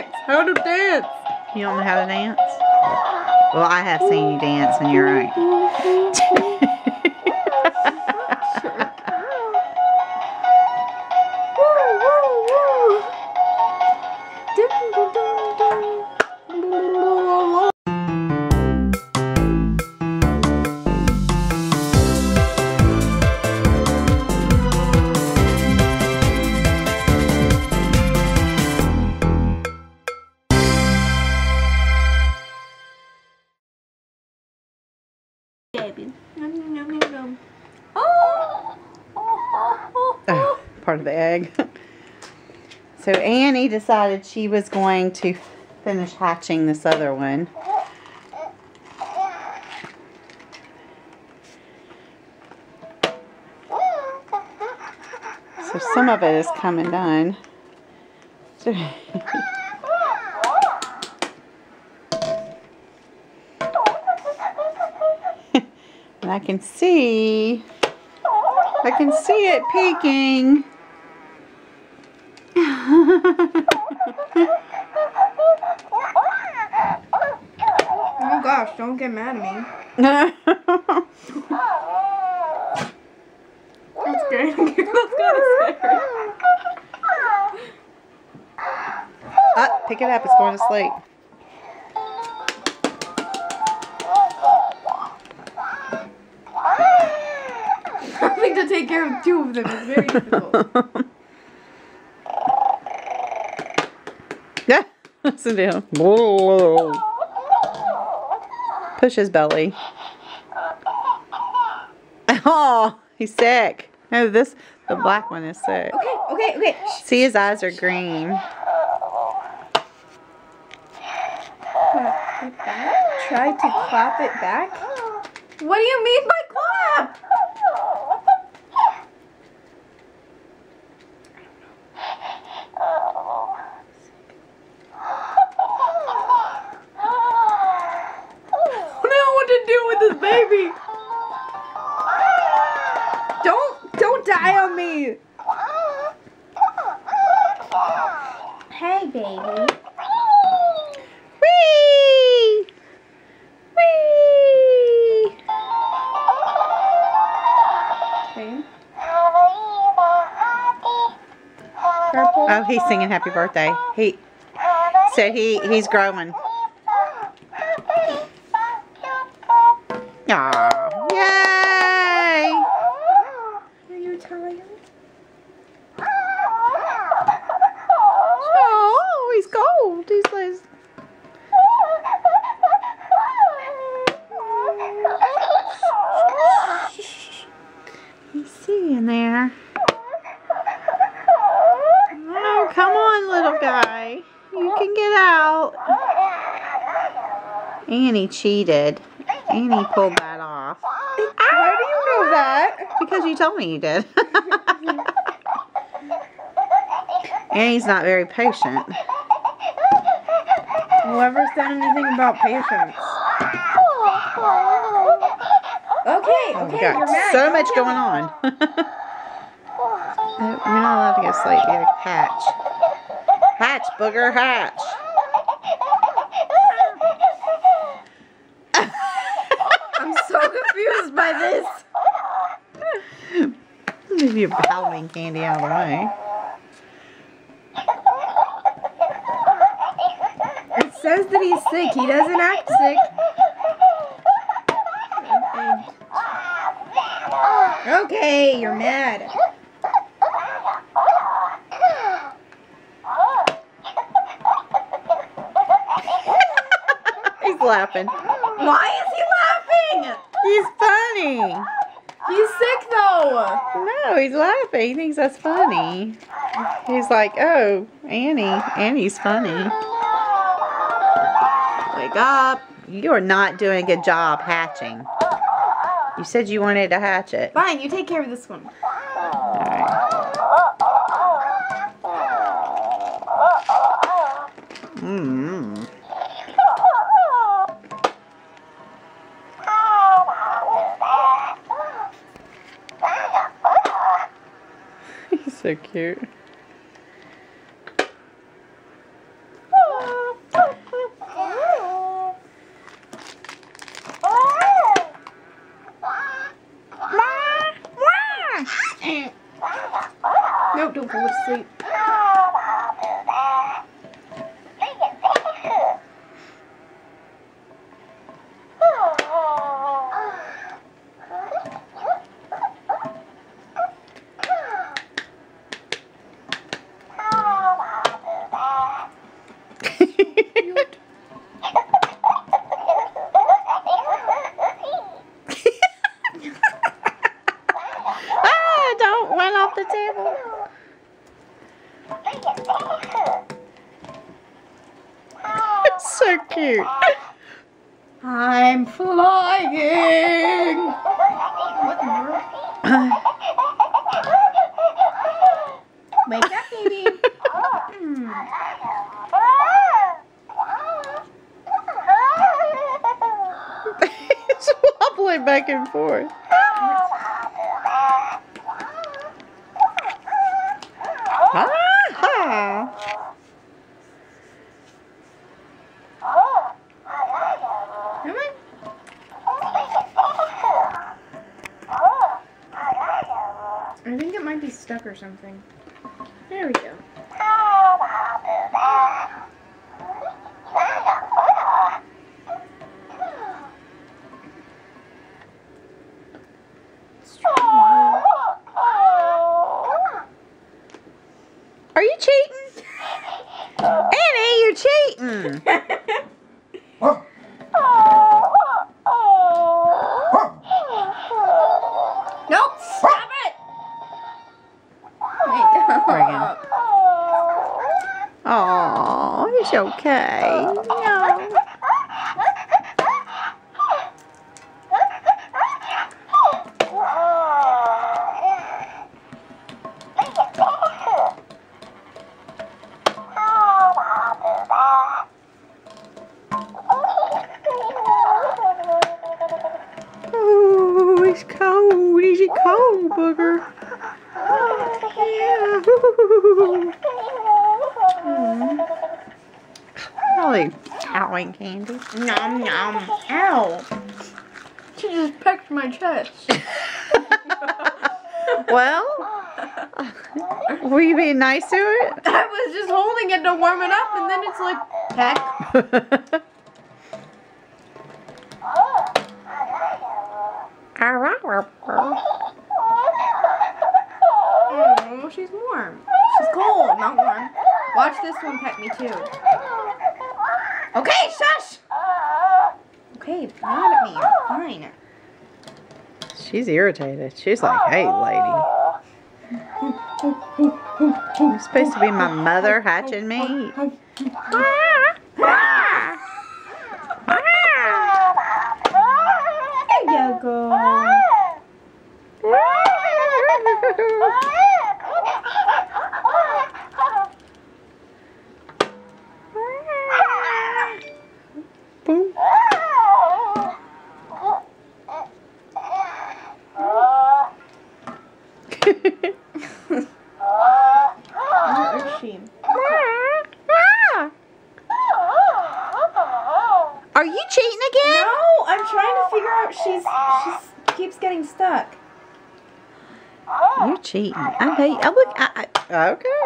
dance. How to dance. You don't know how to dance? Well, I have seen you dance, and you're right. Oh, part of the egg. So Annie decided she was going to finish hatching this other one. So some of it is coming done. And I can see it peeking. Oh gosh, don't get mad at me. That's scary. That's kind of scary. Pick it up, it's going to sleep. I think to take care of two of them is very difficult. Yeah, listen to him. Push his belly. Oh, he's sick. No, the black one is sick. Okay. See, his eyes are green. Like that? Try to clap it back? What do you mean by clap? I don't know what to do with this baby. Don't die on me. Hey, baby. Whee! Whee! Okay. Purple. Oh, he's singing happy birthday. He's growing. Aw, yay! Are you tired? Oh, he's cold. He's like... He's seeing there. Oh, come on, little guy. You can get out. Annie cheated. Annie pulled that off. How do you know that? Because you told me you did. Annie's not very patient. Whoever said anything about patience. Okay, Oh, you're mad. so much going on. You're not allowed to go to sleep. You gotta hatch. Hatch, booger, hatch. I'm so confused by this. Leave your Halloween candy out of the way. It says that he's sick. He doesn't act sick. Okay, you're mad. He's laughing. Why is he laughing? He's funny. He's sick though. No, he's laughing. He thinks that's funny. He's like, oh, Annie's funny. Wake up. You are not doing a good job hatching. You said you wanted to hatch it. Fine, you take care of this one. Alright. He's so cute. So cute. I'm flying. What in the world? Wake up, baby. It's wobbling back and forth. I think it might be stuck or something. There we go. Are you cheating? Annie, you're cheating. Nope, stop it! Wait, Regan. Oh, it's okay. No. Oh, it's cold. Is it cold, booger? Yeah. Probably chowing candy. Nom nom. Ow. She just pecked my chest. Well, were you being nice to it? I was just holding it to warm it up and then it's like, peck. Oh, she's warm. She's cold, not warm. Watch this one peck me too. Okay, shush! Okay, mad at me. Fine. She's irritated. She's like, hey, lady. You're supposed to be my mother hatching meat. There you go. Boom. Where is she? Are you cheating again? No, I'm trying to figure out. She keeps getting stuck. You're cheating. I look. Okay.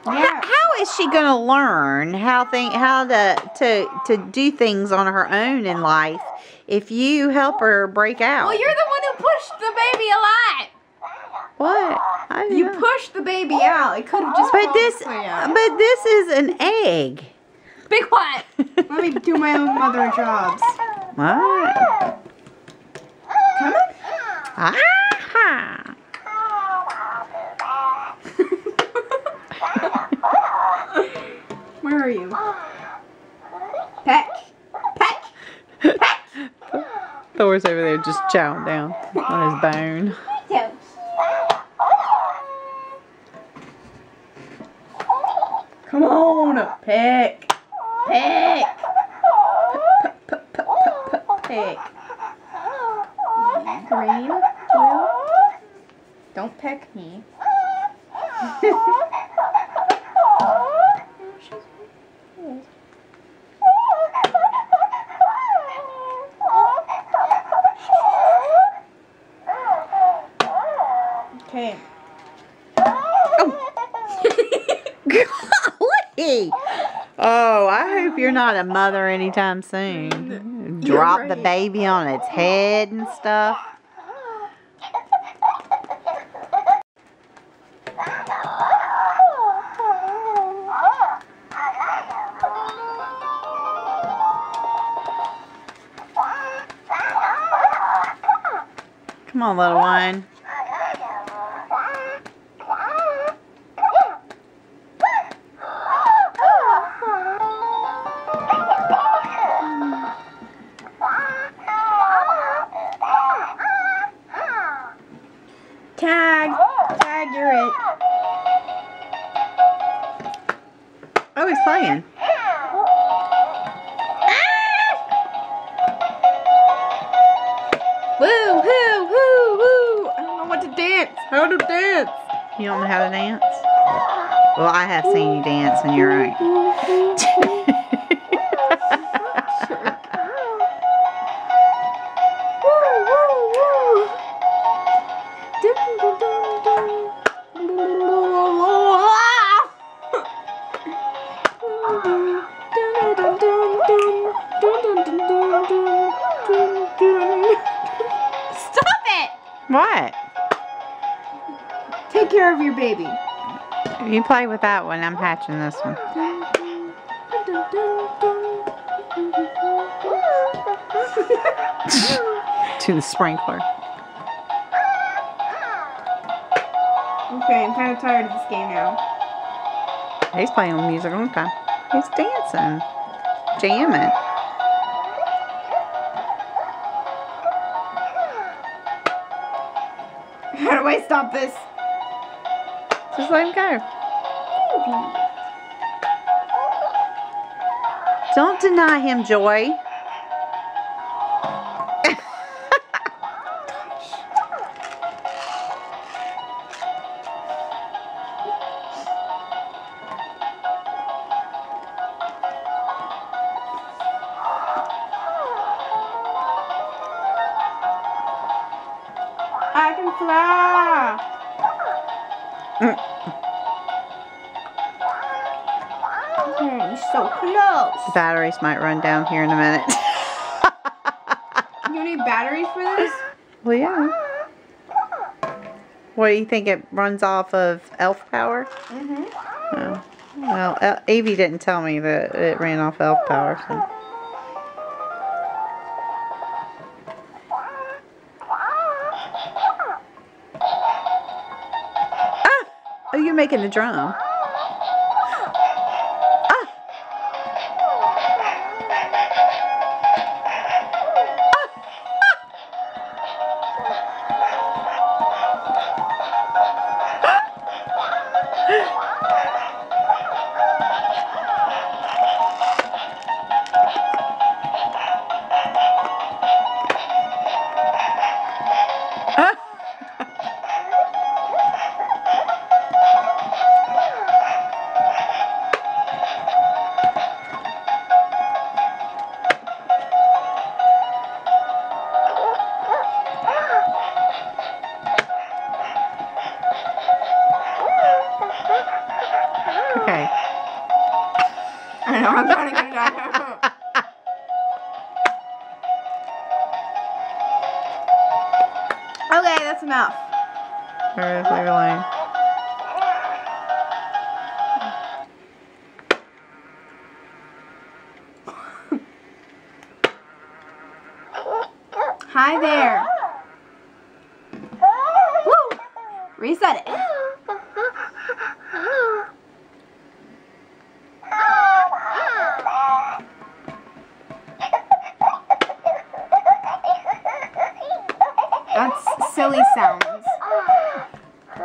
Yeah. How is she gonna learn how to do things on her own in life if you help her break out? Well, you're the one who pushed the baby a lot. What? I don't You know. pushed the baby out. It could have just. But fallen this is an egg. Be quiet. Let me do my own mother jobs. What? Come on. Ah! Where are you? Peck. Peck. Peck. Thor's over there just chowing down on his bone. Come on, peck. Peck. Peck. Green, blue. Don't peck me. Okay. Golly! Oh, I hope you're not a mother anytime soon. Drop the baby on its head and stuff. Come on, little one. Oh, he's playing. Woo, woo, woo, woo. I don't know what to dance. How to dance. You don't know how to dance? Well, I have seen you dance, and you're right. Stop it! What? Take care of your baby. You play with that one. I'm hatching this one. To the sprinkler. Okay, I'm kind of tired of this game now. He's playing music all the time. He's dancing. Jamming. How do I stop this? Just let him go. Don't deny him joy. I can fly. You're so close. The batteries might run down here in a minute. You need batteries for this? Well, yeah. What do you think? It runs off of elf power? Mm-hmm. Oh. Well, Evie didn't tell me that it ran off elf power. So. Ah! Oh, you're making the drum. Okay. I know, I'm trying to get it out. Okay, that's enough. Where is your line? Hi there. Woo! Reset it. That's silly sounds.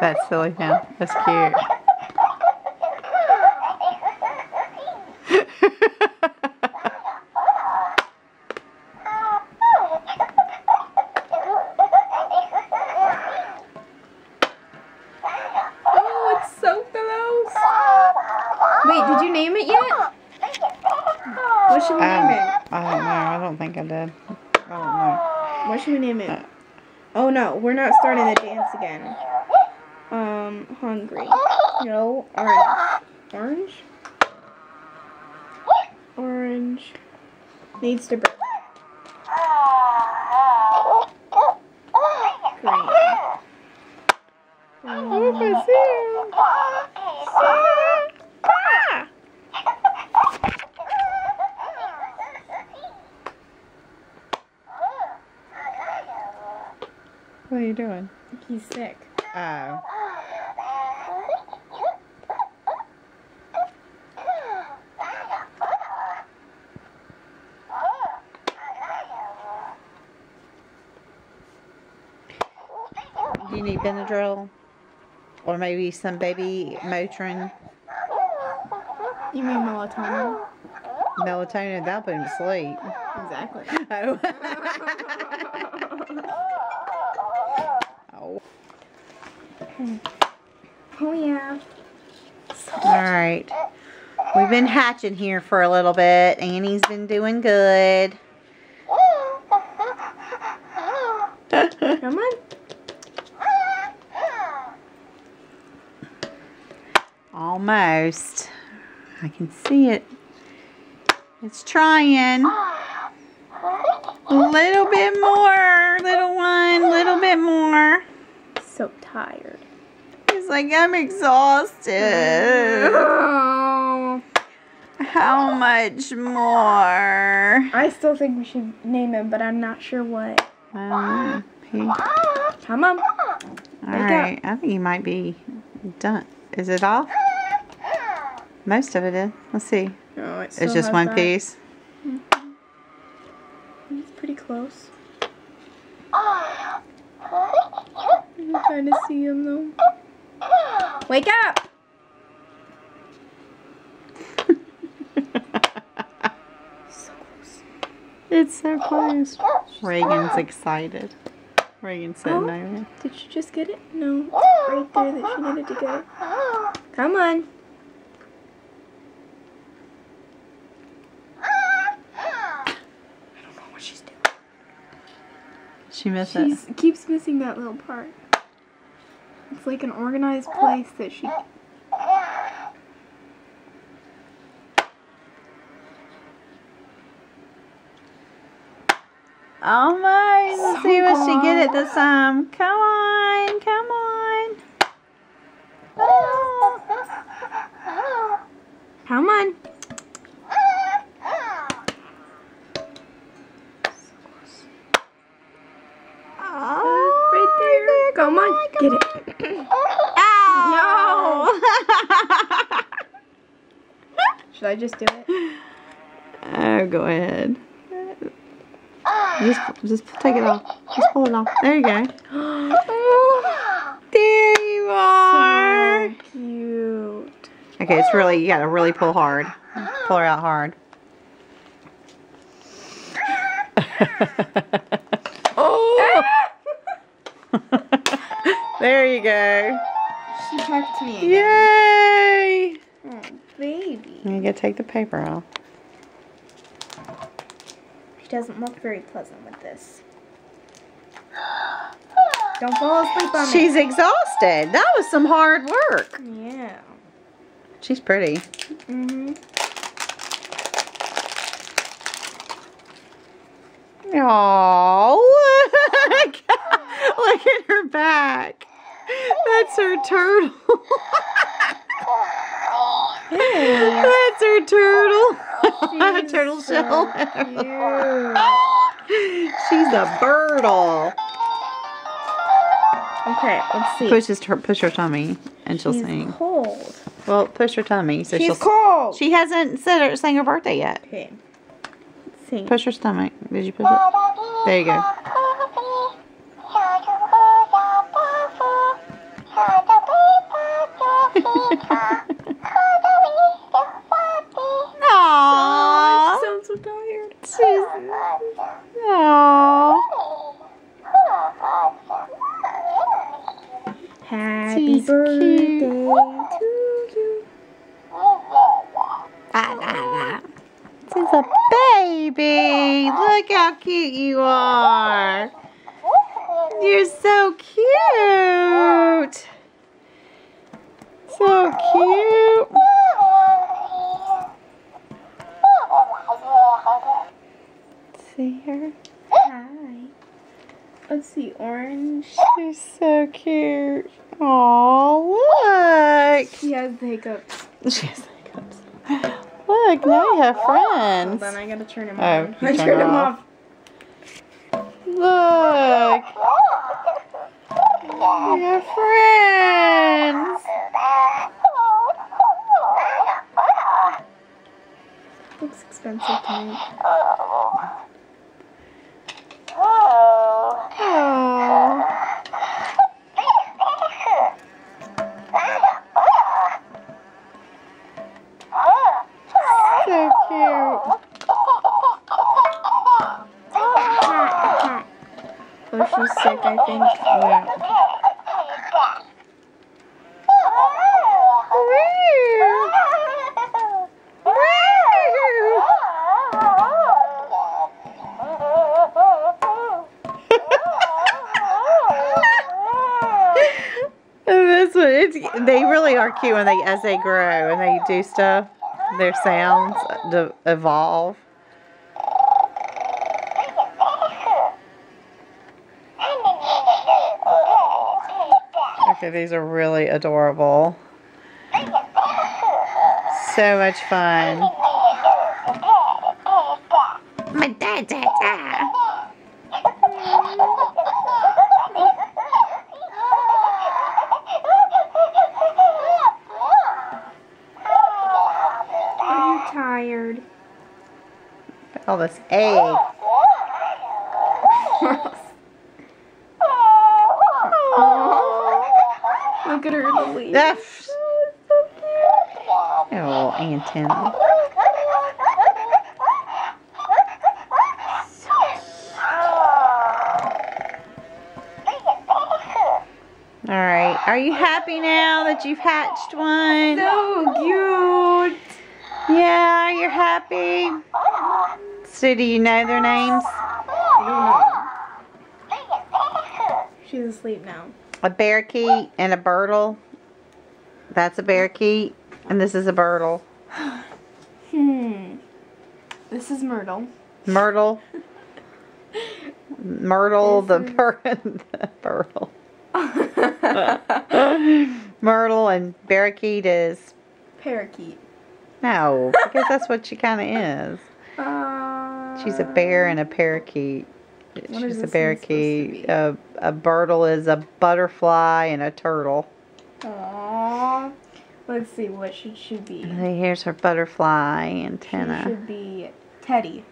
That's silly now. That's cute. Oh, it's so close. Wait, did you name it yet? What should we name it? I don't know. I don't think I did. I don't know. What should we name it? Oh no, we're not starting the dance again. Hungry. No, orange. Orange? Orange. Needs to break. Green. Oh, I see him. What are you doing? He's sick. Oh. Do you need Benadryl? Or maybe some baby Motrin? You mean melatonin? Melatonin, that'll put him to sleep. Exactly. Oh. Oh. Oh yeah. Alright. We've been hatching here for a little bit. Annie's been doing good. Come on. Almost. I can see it. It's trying. A little bit more, little one. Little bit more. So tired. He's like, I'm exhausted. Oh. How much more? I still think we should name him, but I'm not sure what. I don't know. Come on. Alright, I think he might be done. Is it off? Most of it is. Let's see. No, It's just one piece. Mm-hmm. It's pretty close. I'm trying to see him though. Wake up! So close. It's so close. Reagan's excited. Reagan's sitting over there. Did you just get it? No, it's right there that she needed to get. Come on. She missed She it. keeps missing that little part. It's like an organized place that she... Almost. Let's see what she get it this time. Come on. Come on. Oh. Come on. Oh, Right there. Come on. Get it. Ow. Should I just do it? Oh, go ahead. Just take it off. Just pull it off. There you go. There you are. So cute. Okay, it's really, you gotta really pull hard. Pull her out hard. Oh! There you go. She talked to me again. Yay! Oh, baby. You gotta take the paper off. She doesn't look very pleasant with this. Don't fall asleep on me. She's exhausted. That was some hard work. Yeah. She's pretty. Mm-hmm. Aww, look. Look at her back. That's her turtle. That's her turtle. Turtle so shell. cute. She's a birdle. Okay, let's see. Push her tummy and she'll She's sing. cold. Well, push her tummy so She's she'll. cold. She hasn't sang her birthday yet. Okay. Let's see. Push her stomach. Did you push it? There you go. Aww. I'm so tired. Aww. Happy She's birthday cute. to you. She's a baby. Look how cute you are. You're so cute. So cute. See her? Hi. Let's see, orange. She's so cute. Aw, look. She has the hiccups. She has hiccups. Look, now you have friends. Hold on, I gotta turn him Oh, on. you I turned turned her him off. off. Look. You have friends. Looks expensive to me. Oh. think. Yeah. They really are cute when as they grow and they do stuff. Their sounds evolve. Okay, these are really adorable. So much fun. My dad. Tired. All this egg. Look at her in the leaf. Yes. Oh, so cute. Oh, antenna. All right. Are you happy now that you've hatched one? So cute. Yeah, you're happy. So do you know their names? I don't know. She's asleep now. A Bearkeet and a Burtle. That's a Bearkeet, and this is a Burtle. This is Myrtle. Myrtle. Myrtle the Burtle. Myrtle and Bearakeet is Parakeet. no, because that's what she kind of is. She's a bear and a parakeet. She's a Bearkeet. A Burtle is a butterfly and a turtle. Aww. Let's see, what should she be? Here's her butterfly antenna. She should be Teddy.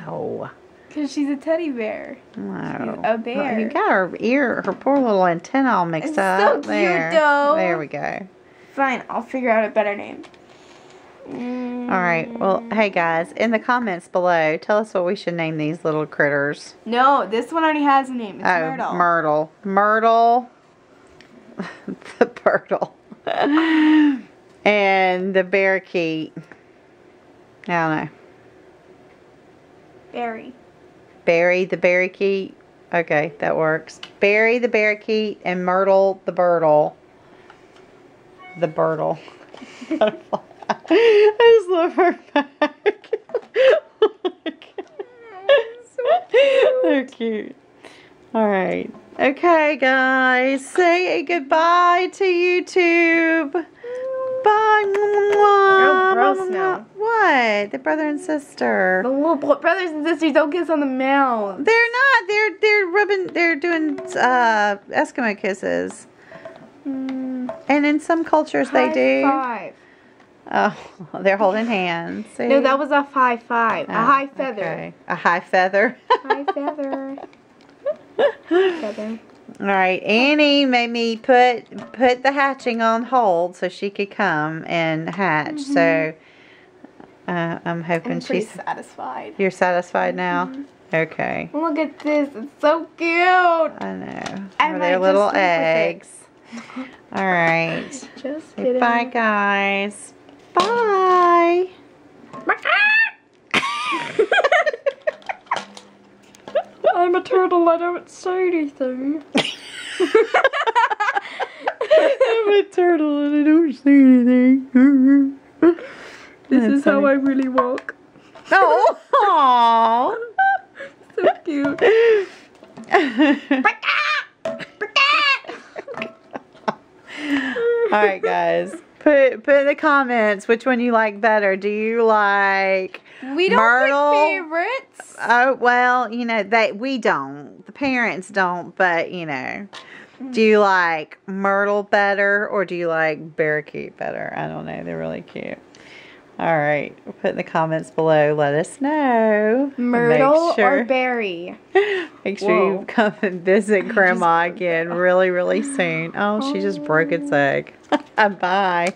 Oh. Because she's a teddy bear. No. She's a bear. Well, you got her poor little antenna all mixed It's up. so cute, there. though. There we go. Fine, I'll figure out a better name. All right. Well, hey guys, in the comments below, tell us what we should name these little critters. No, this one already has a name. It's Myrtle. Myrtle. Myrtle. The Burtle. And the Bearkeet. I don't know. Barry. Barry the Bearkeet. Okay, that works. Barry the Bearkeet and Myrtle the Burtle. The Burtle. I just love her back. Oh my God. So cute. They're cute. Alright. Okay, guys. Say goodbye to YouTube. Bye. You're gross now. What? They're brother and sister. The little brothers and sisters don't kiss on the mouth. They're not. They're doing Eskimo kisses. And in some cultures they do. High five. Oh, they're holding hands. See? No, that was a high five. Oh, a high feather. Okay. A high feather. High feather. Feather. All right, Annie made me put the hatching on hold so she could come and hatch. So I'm hoping I'm pretty she's satisfied. You're satisfied now? Okay. Look at this. It's so cute. I know. I Are might they just little sleep with it. eggs? All right. Just Say kidding. bye, guys. Bye. I'm a turtle. I don't say anything. I'm a turtle and I don't say anything. This is how I really walk. Oh, aww. So cute. All right, guys. Put in the comments which one you like better. Do you like We don't Myrtle? pick favorites. Oh, well, you know, we don't. The parents don't, but, you know. Do you like Myrtle better or do you like Bearkeet better? I don't know. They're really cute. All right. Put in the comments below. Let us know. Myrtle or Barry? Make sure you come and visit Grandma again really, really soon. Oh, she just broke its egg. Bye.